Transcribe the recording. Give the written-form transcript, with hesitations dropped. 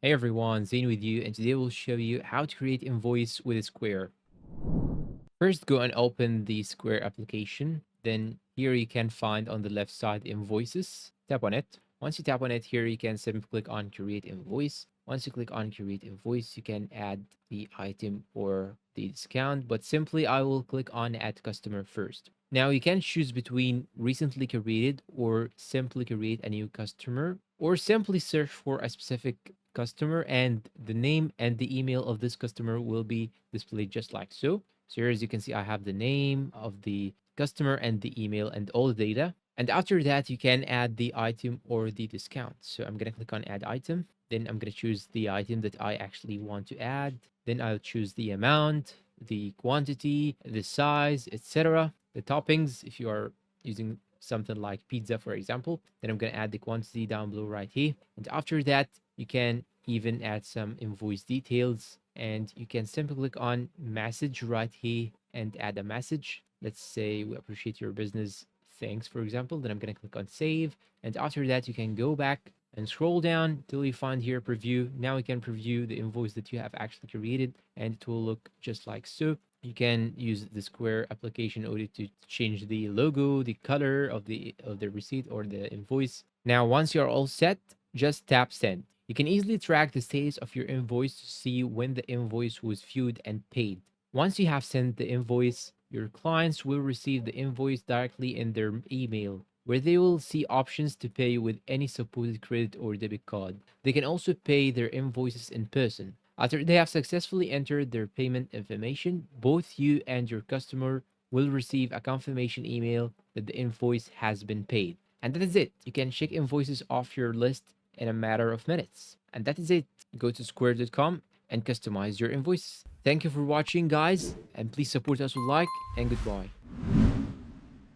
Hey everyone, Zane with you, and today we'll show you how to create invoice with Square. First, go and open the Square application. Then here you can find on the left side invoices. Tap on it. Once you tap on it, here you can simply click on create invoice. Once you click on create invoice, you can add the item or the discount, but simply I will click on add customer first. Now you can choose between recently created or simply create a new customer or simply search for a specific customer and the name and the email of this customer will be displayed just like so. So here, as you can see, I have the name of the customer and the email and all the data. And after that, you can add the item or the discount. So I'm going to click on add item. Then I'm going to choose the item that I actually want to add. Then I'll choose the amount, the quantity, the size, etc. The toppings, if you are using something like pizza, for example, then I'm going to add the quantity down below right here. And after that, you can even add some invoice details and you can simply click on message right here and add a message. Let's say we appreciate your business. Thanks, for example. Then I'm going to click on save. And after that, you can go back and scroll down till you find here preview. Now you can preview the invoice that you have actually created and it will look just like so. You can use the Square application in order to change the logo, the color of the receipt or the invoice. Now, once you're all set, just tap send. You can easily track the status of your invoice to see when the invoice was viewed and paid. Once you have sent the invoice, your clients will receive the invoice directly in their email, where they will see options to pay with any supposed credit or debit card. They can also pay their invoices in person. After they have successfully entered their payment information, both you and your customer will receive a confirmation email that the invoice has been paid. And that is it. You can check invoices off your list in a matter of minutes. And that is it. Go to square.com and customize your invoices. Thank you for watching, guys, and please support us with like and goodbye.